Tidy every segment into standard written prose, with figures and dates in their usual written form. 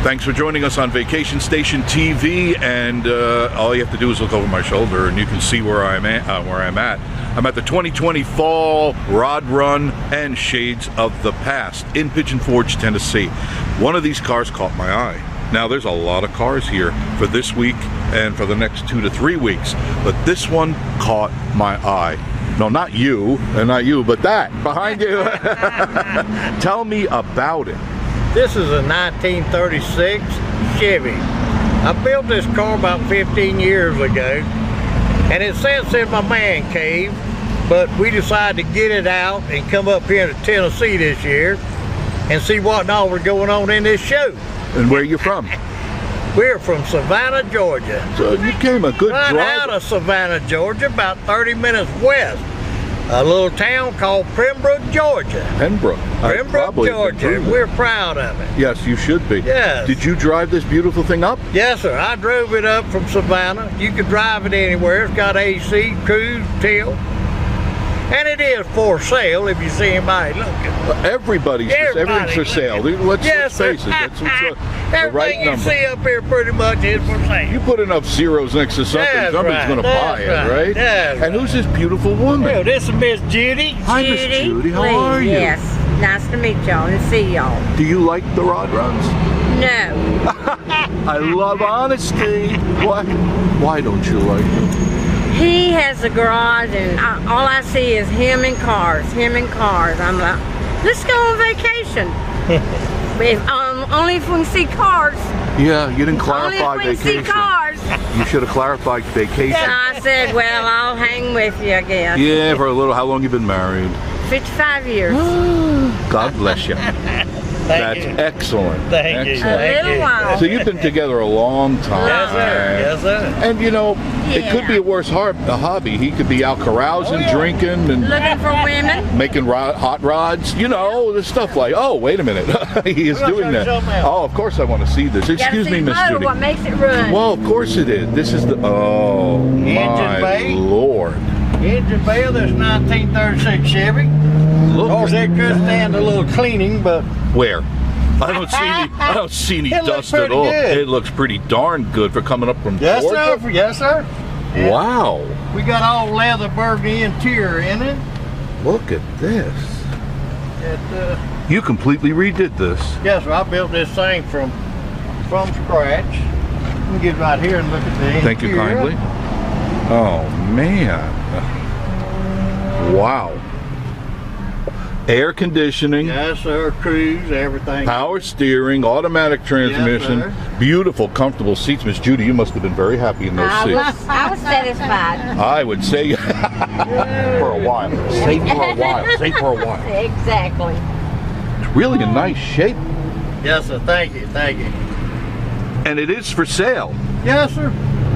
Thanks for joining us on Vacation Station TV, and all you have to do is look over my shoulder and you can see where I'm at. I'm at the 2020 Fall Rod Run and Shades of the Past in Pigeon Forge, Tennessee. One of these cars caught my eye. Now there's a lot of cars here for this week and for the next 2 to 3 weeks, but this one caught my eye. No, not you, and not you, but that behind you. Tell me about it. This is a 1936 Chevy. I built this car about 15 years ago, and it sits in my man cave, but we decided to get it out and come up here to Tennessee this year and see what all was going on in this show. And where are you from? We're from Savannah, Georgia. So you came a good drive. Right out of Savannah, Georgia, about 30 minutes west. A little town called Pembroke, Georgia. Pembroke, Georgia. We're proud of it. Yes, you should be. Yes. Did you drive this beautiful thing up? Yes, sir. I drove it up from Savannah. You can drive it anywhere. It's got AC, cruise, tilt. And it is for sale if you see anybody looking. Everything's for sale. Let's face it. That's what's the right Everything number. you see up here pretty much is for sale. You put enough zeros next to something, somebody's going to buy it, right? And who's this beautiful woman? Well, this is Miss Judy. Hi, Miss Judy. How are you? Yes. Nice to meet y'all and see y'all. Do you like the rod runs? No. I love honesty. Why don't you like them? He has a garage and all I see is him and cars. I'm like, let's go on vacation. Only if we can see cars. Yeah, you didn't clarify only if we vacation. Can see cars. You should have clarified vacation. I said, well, I'll hang with you, I guess. Yeah, for a little. How long you been married? 55 years. God bless you. That's excellent. Thank you. A little while. So you've been together a long time. Yes, sir. Yes, sir. And you know, it could be a worse hobby. He could be out carousing, drinking, and looking for women, making hot rods. You know, the stuff like. Oh, wait a minute, he is doing that. Oh, of course I want to see this. Excuse me, Miss Judy. What makes it run? Well, of course it is. This is the. Oh my Lord. Engine bay of this 1936 Chevy. Of course, it could stand a little cleaning, but where? I don't see any dust at all. Good. It looks pretty darn good for coming up from Georgia. Sir. Yes, sir. Yeah. Wow. We got all leather burgundy interior in it. Look at this. You completely redid this. Yes, sir. I built this thing from scratch. You can get right here and look at the interior. Thank you kindly. Oh man. Wow. Air conditioning. Yes, sir. Cruise, everything. Power steering, automatic transmission. Yes, beautiful, comfortable seats. Miss Judy, you must have been very happy in those seats. I was satisfied. I would say for a while. Say for a while. Say for a while. Exactly. It's really in nice shape. Yes, sir. Thank you. Thank you. And it is for sale. Yes, sir.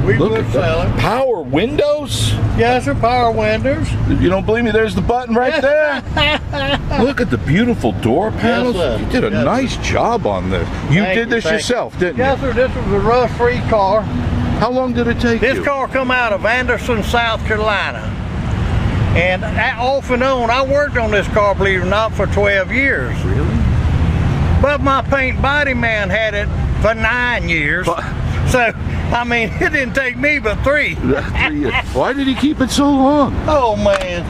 We would sell it. Power windows? Yes, sir. Power windows. You don't believe me? There's the button right there. Look at the beautiful door panels. Yes, you did a nice job on this. You did this yourself, didn't you? Yes, sir. This was a rust-free car. How long did it take you? This car come out of Anderson, South Carolina. And off and on, I worked on this car, believe it or not, for 12 years. Really? But my paint body man had it for 9 years. So, I mean, it didn't take me but 3. 3 years. Why did he keep it so long? Oh, man.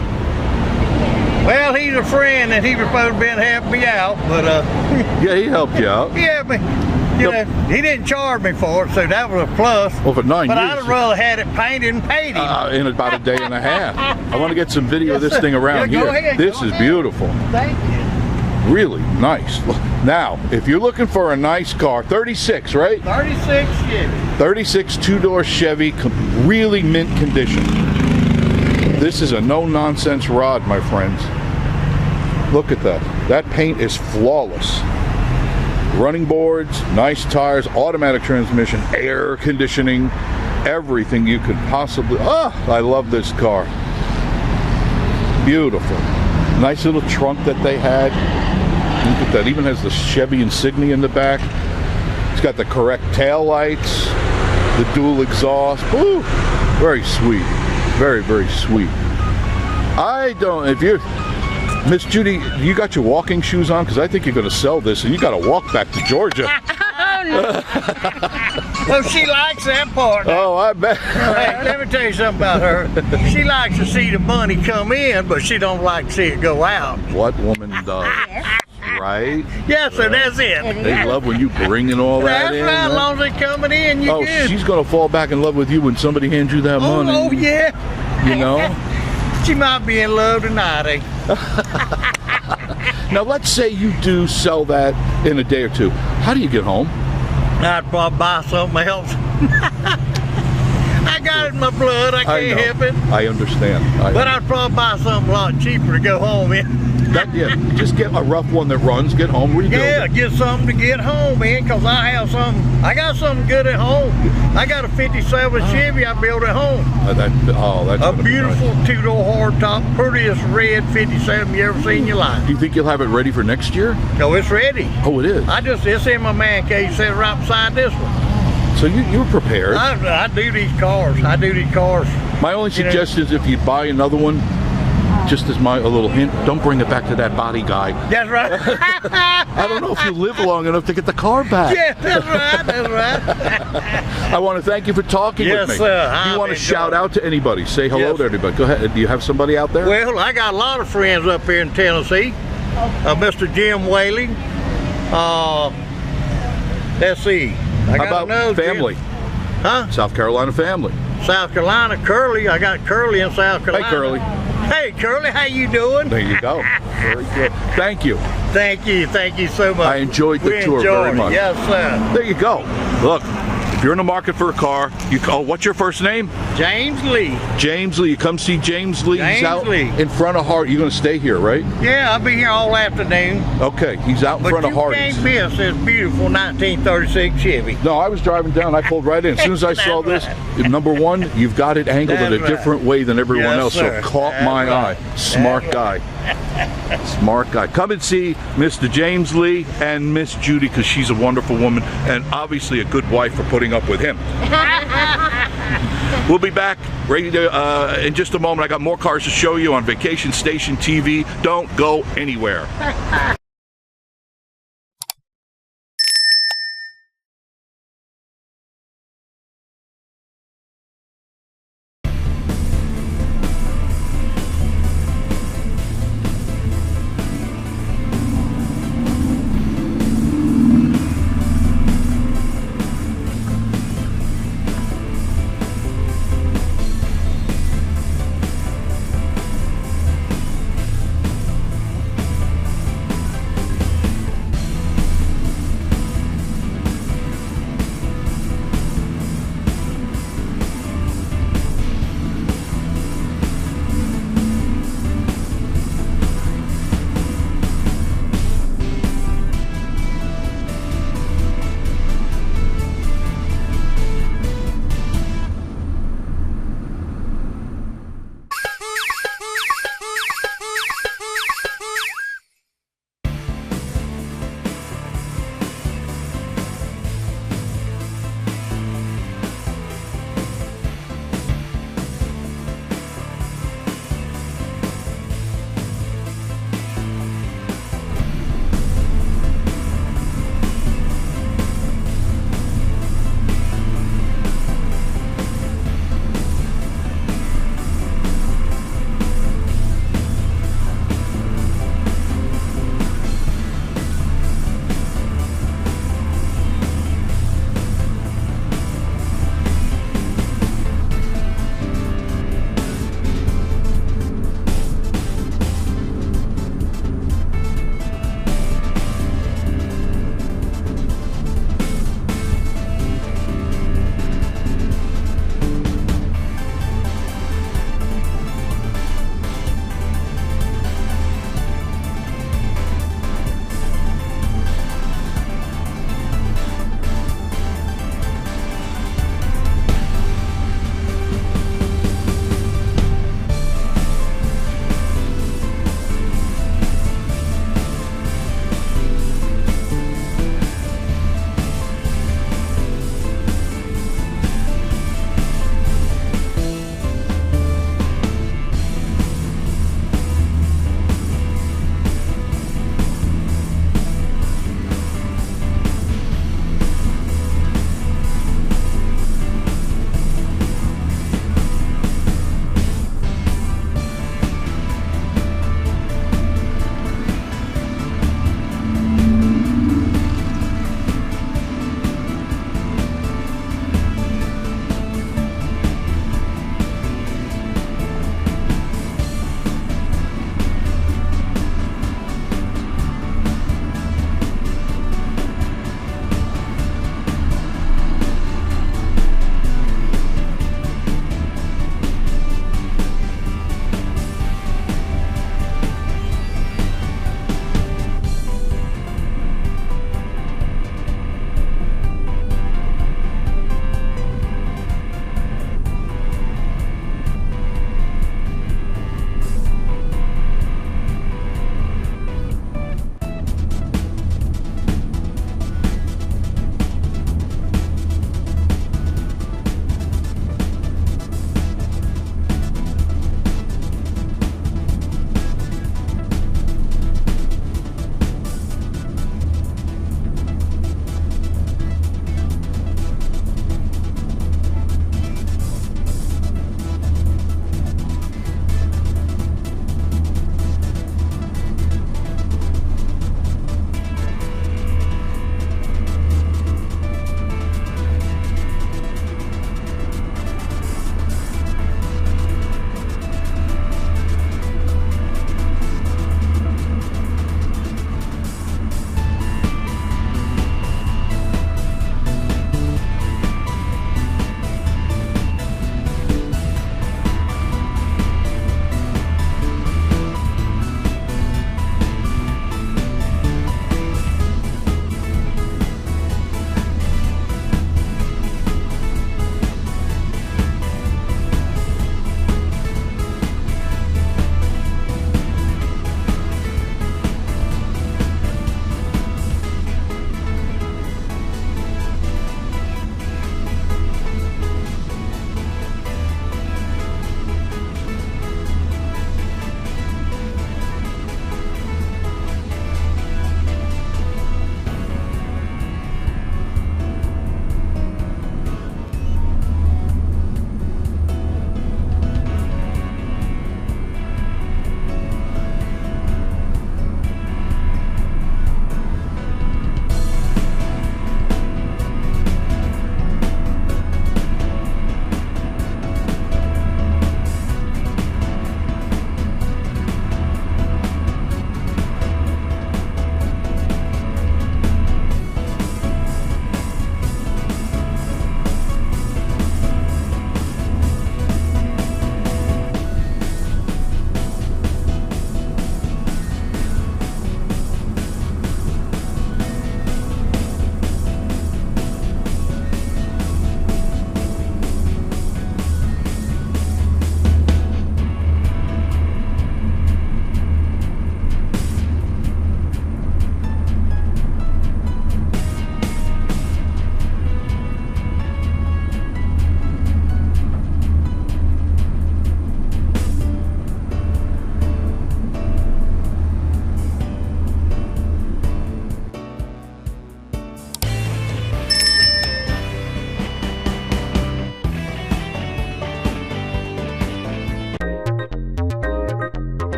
Well, he's a friend and he was supposed to be helping me out, but yeah, he helped you out. Yeah, but you know, he didn't charge me for it, so that was a plus. Well, for 9 years. But I'd have rather had it painted and paid him. In about a day and a half. I want to get some video of this thing around yeah, here. Ahead, this is beautiful. Thank you. Really nice. Now, if you're looking for a nice car, 36, right? 36 Chevy. 36 two-door Chevy, really mint condition. This is a no-nonsense rod, my friends. Look at that. That paint is flawless. Running boards, nice tires, automatic transmission, air conditioning, everything you could possibly... I love this car. Beautiful. Nice little trunk that they had. Look at that. Even has the Chevy insignia in the back. It's got the correct tail lights, the dual exhaust. Woo! Very sweet. Very, very sweet. If you're... Miss Judy, you got your walking shoes on? Because I think you're going to sell this and you got to walk back to Georgia. Oh, no. Well, she likes that part. Oh, I bet. Hey, let me tell you something about her. She likes to see the money come in, but she don't like to see it go out. What woman does, right? Yes, sir, that's it. They love when you bring in all that That's in. right, as huh? long as it's coming in, you Oh, good. she's gonna fall back in love with you when somebody hands you that money. Oh, yeah. You know. She might be in love tonight, eh? Now, let's say you do sell that in a day or two. How do you get home? I'd probably buy something else. I got it in my blood, I can't help it. I understand. But I'd probably buy something a lot cheaper to go home in. Yeah, just get a rough one that runs, get home, rebuild Yeah, it. get something to get home in, because I got something good at home. I got a 57 Chevy I built at home. That's A gonna be beautiful nice. two-door hardtop, prettiest red 57 you ever seen in your life. Do you think you'll have it ready for next year? So it's ready. Oh, it is. It's in my man cave, set right beside this one. So you're prepared. I do these cars. My only suggestion is if you buy another one, just as a little hint, don't bring it back to that body guy. That's right. I don't know if you live long enough to get the car back. Yeah, that's right. I want to thank you for talking Yes, with me. sir. Do you want to I've shout enjoyed out to anybody? Say hello Yes. to everybody. Go ahead. Do you have somebody out there? Well, I got a lot of friends up here in Tennessee. Mr. Jim Whaley. Let's see. How about family? Huh? South Carolina family. South Carolina, Curly. I got Curly in South Carolina. Hey, Curly. Hey, Curly, how you doing? There you go. Very good. Thank you. Thank you so much. I enjoyed the We tour very enjoyed it. much. Yes, sir. There you go. Look, if you're in the market for a car, you call. What's your first name? James Lee. James Lee. You come see James Lee. He's James out Lee. in front of Hart. You're going to stay here, right? Yeah, I'll be here all afternoon. Okay. He's out in But front you of Hardee's. can't miss this beautiful 1936 Chevy. No, I was driving down. I pulled right in. As soon as I saw this, That's number one, you've got it angled in a That's right. different way than everyone Yes, else. sir. So caught That's my right. eye. Smart guy. Smart guy. Come and see Mr. James Lee and Miss Judy, because she's a wonderful woman and obviously a good wife for putting up with him. We'll be back in just a moment. I got more cars to show you on Vacation Station TV. Don't go anywhere.